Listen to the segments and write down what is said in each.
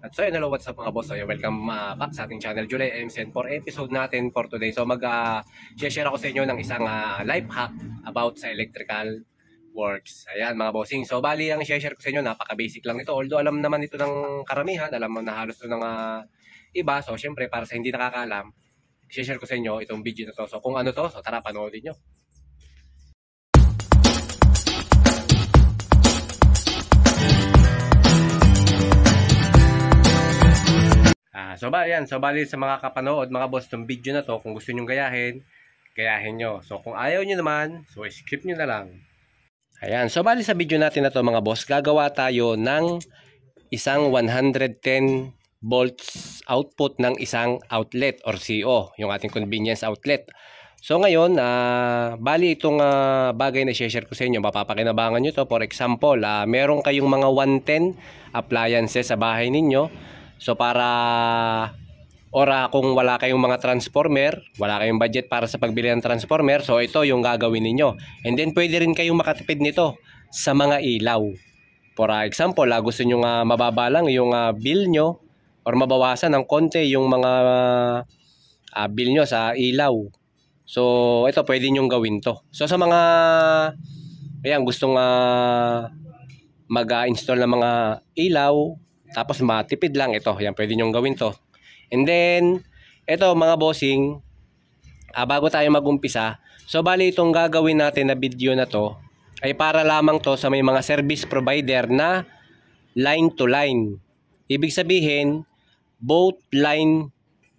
At so yun, hello, what's up mga boss? So yun, welcome back sa ating channel, July MCN for episode natin for today. So share ako sa inyo ng isang life hack about sa electrical works. Ayan mga bossing. So bali ang share ko sa inyo, napaka-basic lang ito. Although alam naman ito ng karamihan, alam mo na halos ito ng iba. So syempre para sa hindi nakakaalam, share ko sa inyo itong video na to. So kung ano to, so tara panoodin nyo. So bali sa mga kapanood, mga boss, itong video na to, kung gusto nyo gayahin nyo. So kung ayaw nyo naman, so skip nyo na lang. Ayan, so bali sa video natin na to mga boss, gagawa tayo ng isang 110 volts output ng isang outlet or CO, yung ating convenience outlet. So ngayon, bali itong bagay na share ko sa inyo, mapapakinabangan nyo to. For example, meron kayong mga 110 appliances sa bahay ninyo. So kung wala kayong mga transformer, wala kayong budget para sa pagbili ng transformer, so ito yung gagawin ninyo. And then pwede rin kayong makatipid nito sa mga ilaw. For example, gusto nyo mababa lang yung bill nyo or mabawasan ng konti yung mga bill nyo sa ilaw. So ito pwede nyo gawin to. So sa mga gustong mag-install ng mga ilaw, tapos matipid lang, ito, yan, pwede nyong gawin to. And then, ito mga bossing, bago tayo mag-umpisa, so bali itong gagawin natin na video na to, ay para lamang to sa may mga service provider na line to line. Ibig sabihin, both line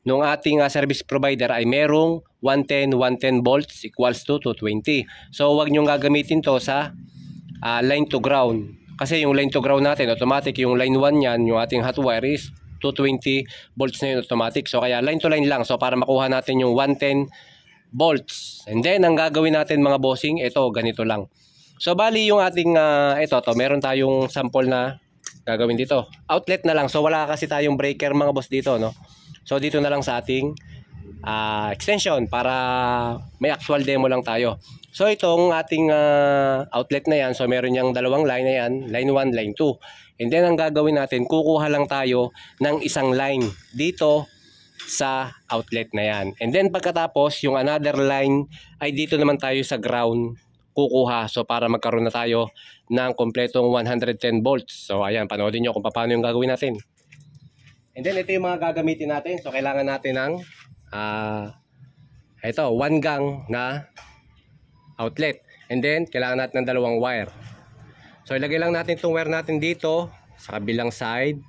ng ating service provider ay merong 110 volts equals to 220. So, wag nyong gagamitin to sa line to ground. Kasi yung line to ground natin, automatic yung line 1 yan, yung ating hot wire is 220 volts na yun automatic. So kaya line to line lang. So para makuha natin yung 110 volts. And then ang gagawin natin mga bossing, ito ganito lang. So bali yung ating, meron tayong sample na gagawin dito. Outlet na lang. So wala kasi tayong breaker mga boss dito, no? So dito na lang sa ating extension para may actual demo lang tayo. So itong ating outlet na yan, so meron niyang dalawang line na yan, line 1, line 2. And then ang gagawin natin, kukuha lang tayo ng isang line dito sa outlet na yan. And then pagkatapos, yung another line ay dito naman tayo sa ground kukuha. So para magkaroon na tayo ng kompletong 110 volts. So ayan, panoodin nyo kung paano yung gagawin natin. And then ito yung mga gagamitin natin. So kailangan natin ng 1 gang na outlet. And then, kailangan natin ng dalawang wire. So, ilagay lang natin itong wire natin dito sa kabilang side.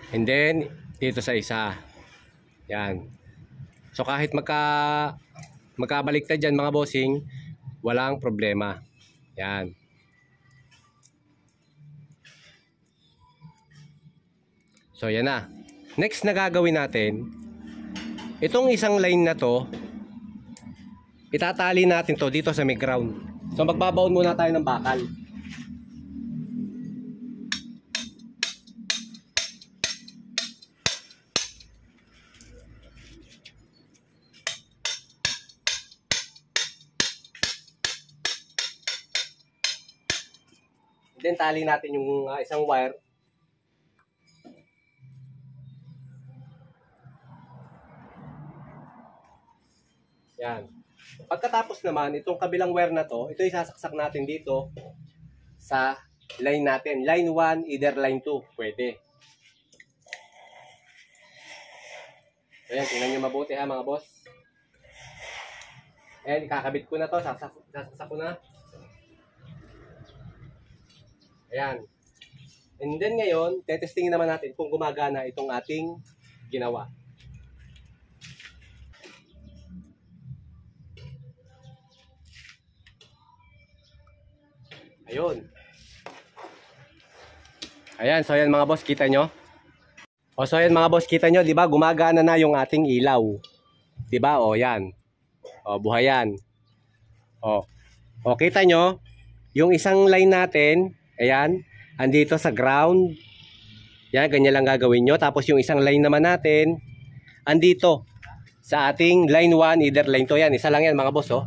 And then, dito sa isa. Yan. So, kahit magkabaliktad dyan mga bossing, walang problema. Yan. So, yan na. Next na gagawin natin, itong isang line na to, itatali natin to dito sa may ground. So magbabaon muna tayo ng bakal. Then tali natin yung isang wire. Yan. Pagkatapos naman, itong kabilang wire na to, ito isasaksak natin dito sa line natin. Line 1, either line 2. Pwede. Ayan, tingnan nyo mabuti ha mga boss. Ayan, ikakabit ko na to. Sasaksak ko na. Ayan. And then ngayon, tetestingin naman natin kung gumagana itong ating ginawa. Ayun. Ayan, so ayan mga boss, kita nyo? O so ayan mga boss, kita nyo, di ba? Gumagana na yung ating ilaw. Di ba? O yan. O, buhay yan. O, kita nyo? Yung isang line natin, ayan, andito sa ground. Yan, ganyan lang gagawin nyo. Tapos yung isang line naman natin, andito sa ating line 1, either line 2. Yan, isa lang yan mga boss, o.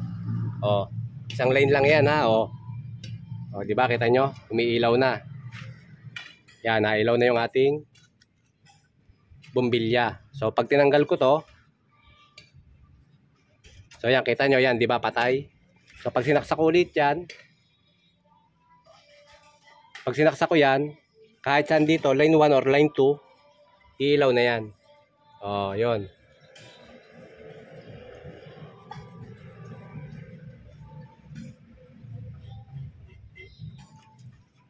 O, isang line lang yan ha, o. O, di ba kita nyo? Umiilaw na. Yan, nailaw na yung ating bumbilya. So pag tinanggal ko to, so yan, kita nyo yan, di ba, patay. So pag sinaksak ulit yan, pag sinaksak ko yan, kahit saan dito, line 1 or line 2, iilaw na yan. Oh, yun.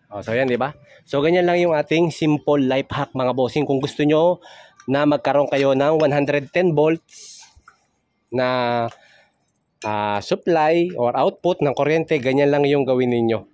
Oh, so yan, di ba? So ganyan lang yung ating simple life hack mga bossing. Kung gusto nyo na magkaroon kayo ng 110 volts na supply or output ng kuryente, ganyan lang yung gawin ninyo.